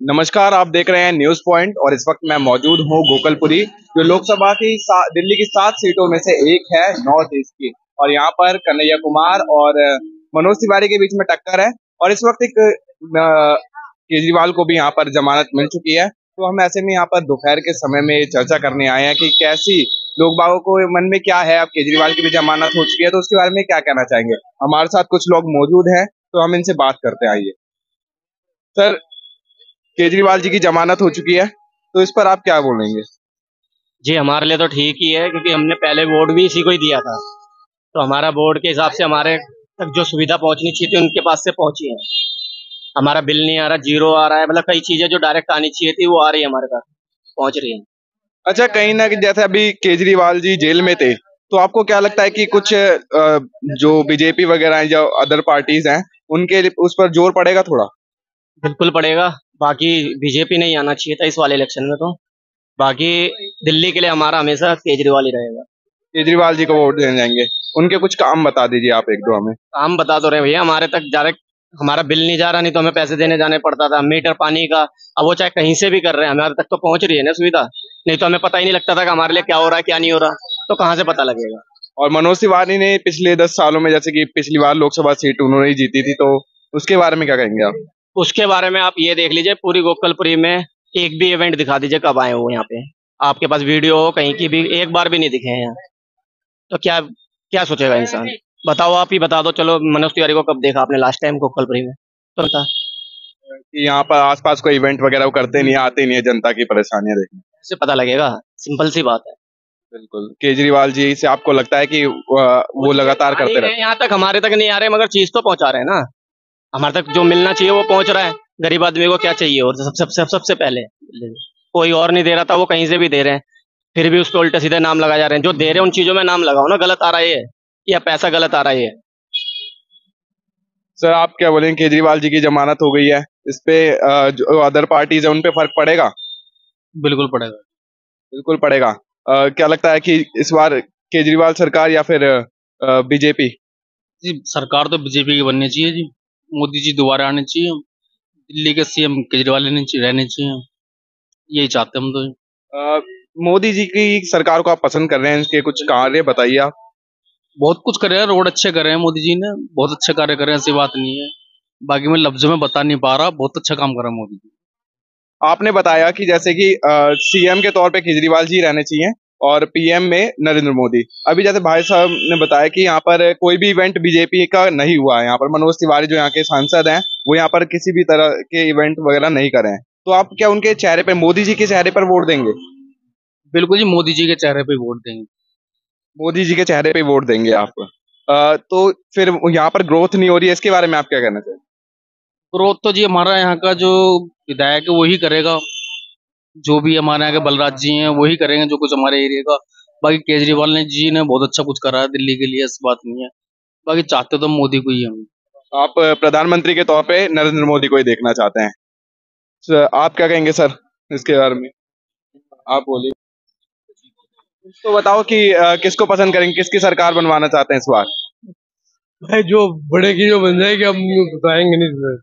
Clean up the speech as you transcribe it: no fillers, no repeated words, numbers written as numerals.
नमस्कार, आप देख रहे हैं न्यूज़ पॉइंट और इस वक्त मैं मौजूद हूँ गोकलपुरी, जो लोकसभा की दिल्ली की 7 सीटों में से एक है नॉर्थ ईस्ट की। और यहाँ पर कन्हैया कुमार और मनोज तिवारी के बीच में टक्कर है। और इस वक्त एक केजरीवाल को भी यहाँ पर जमानत मिल चुकी है। तो हम ऐसे में यहाँ पर दोपहर के समय में चर्चा करने आए हैं कि कैसी लोग बागों को मन में क्या है। अब केजरीवाल की भी जमानत हो चुकी है तो उसके बारे में क्या कहना चाहेंगे। हमारे साथ कुछ लोग मौजूद हैं तो हम इनसे बात करते आइए। सर, केजरीवाल जी की जमानत हो चुकी है तो इस पर आप क्या बोलेंगे। जी, हमारे लिए तो ठीक ही है क्योंकि हमने पहले वोट भी इसी को ही दिया था। तो हमारा वोट के हिसाब से हमारे तक जो सुविधा पहुंचनी चाहिए थी उनके पास से पहुंची है। हमारा बिल नहीं आ रहा, जीरो आ रहा है, मतलब कई चीजें जो डायरेक्ट आनी चाहिए थी वो आ रही है, हमारे पास पहुंच रही है। अच्छा, कहीं ना कहीं जैसे अभी केजरीवाल जी जेल में थे तो आपको क्या लगता है कि कुछ जो बीजेपी वगैरह हैं, जो अदर पार्टीज हैं, उनके उस पर जोर पड़ेगा थोड़ा। बिल्कुल पड़ेगा। बाकी बीजेपी नहीं आना चाहिए था इस वाले इलेक्शन में। तो बाकी दिल्ली के लिए हमारा हमेशा केजरीवाल ही रहेगा। केजरीवाल जी को वोट देने जाएंगे। उनके कुछ काम बता दीजिए आप एक दो हमें। हम बता तो रहे हैं भैया, हमारे तक डायरेक्ट हमारा बिल नहीं जा रहा, नहीं तो हमें पैसे देने जाने पड़ता था मीटर पानी का। अब वो चाहे कहीं से भी कर रहे हैं, हमारे तक तो पहुंच रही है ना सुविधा। नहीं तो हमें पता ही नहीं लगता था कि हमारे लिए क्या हो रहा है क्या नहीं हो रहा, तो कहाँ से पता लगेगा। और मनोज तिवारी ने पिछले 10 सालों में, जैसे कि पिछली बार लोकसभा सीट उन्होंने ही जीती थी, तो उसके बारे में क्या कहेंगे आप। उसके बारे में आप ये देख लीजिए, पूरी गोकलपुरी में एक भी इवेंट दिखा दीजिए कब आए हो यहाँ पे। आपके पास वीडियो हो कहीं की भी, एक बार भी नहीं दिखे हैं यहाँ। तो क्या क्या सोचेगा इंसान। बताओ, आप ही बता दो। चलो, मनोज तिवारी को कब देखा आपने लास्ट टाइम गोकलपुरी में, तो बता। कि यहाँ पर आसपास कोई इवेंट वगैरह वो करते नहीं, आते नहीं है जनता की परेशानियां देखने। इससे पता लगेगा, सिंपल सी बात है। बिल्कुल, केजरीवाल जी से आपको लगता है कि वो लगातार करते रहते यहाँ तक हमारे तक नहीं आ रहे, मगर चीज तो पहुंचा रहे हैं ना। हमारे तक जो मिलना चाहिए वो पहुंच रहा है। गरीब आदमी को क्या चाहिए, और सबसे पहले कोई और नहीं दे रहा था, वो कहीं से भी दे रहे हैं। फिर भी उसको उल्टे सीधे नाम लगा जा रहे हैं। जो दे रहे हैं उन चीजों में नाम लगाओ ना, गलत आ रहा है ये, या पैसा गलत आ रहा है ये। सर, आप क्या बोलेंगे, केजरीवाल जी की जमानत हो गई है, इस पे जो अदर पार्टीज है उन पे फर्क पड़ेगा। बिल्कुल पड़ेगा। बिल्कुल पड़ेगा। क्या लगता है कि इस बार केजरीवाल सरकार या फिर बीजेपी। जी, सरकार तो बीजेपी की बननी चाहिए जी। मोदी जी दोबारा आने चाहिए। दिल्ली के सीएम केजरीवाल रहने चाहिए। यही चाहते हम तो। मोदी जी की सरकार को आप पसंद कर रहे हैं, इसके कुछ कार्य बताइए आप। बहुत कुछ करे हैं, रोड अच्छे करे हैं मोदी जी ने। बहुत अच्छे कार्य करे हैं, ऐसी बात नहीं है। बाकी मैं लफ्जों में बता नहीं पा रहा, बहुत अच्छा काम करा मोदी जी। आपने बताया कि जैसे कि सीएम के तौर पे केजरीवाल जी रहने चाहिए और पीएम में नरेंद्र मोदी। अभी जैसे भाई साहब ने बताया कि यहाँ पर कोई भी इवेंट बीजेपी का नहीं हुआ है। यहाँ पर मनोज तिवारी जो यहाँ के सांसद हैं, वो यहाँ पर किसी भी तरह के इवेंट वगैरह नहीं करे हैं। तो आप क्या उनके चेहरे पर, मोदी जी के चेहरे पर वोट देंगे। बिल्कुल जी, मोदी जी के चेहरे पे वोट देंगे। मोदी जी के चेहरे पे वोट देंगे आप। तो फिर यहाँ पर ग्रोथ नहीं हो रही है, इसके बारे में आप क्या कहना चाहिए। ग्रोथ तो जी हमारा यहाँ का जो विधायक है वही करेगा। जो भी हमारे यहाँ के बलराज जी हैं वही करेंगे जो कुछ हमारे एरिया का। बाकी केजरीवाल ने जी ने बहुत अच्छा कुछ करा है दिल्ली के लिए, ऐसी बात नहीं है। बाकी चाहते तो मोदी को ही हम। आप प्रधानमंत्री के तौर पे नरेंद्र मोदी को ही देखना चाहते हैं। आप क्या कहेंगे सर इसके बारे में। आप बोलिए। तो बताओ कि किसको पसंद करेंगे, किसकी सरकार बनवाना चाहते हैं इस बार। भाई जो बढ़ेगी जो बन जाएगी, हम बताएंगे नहीं।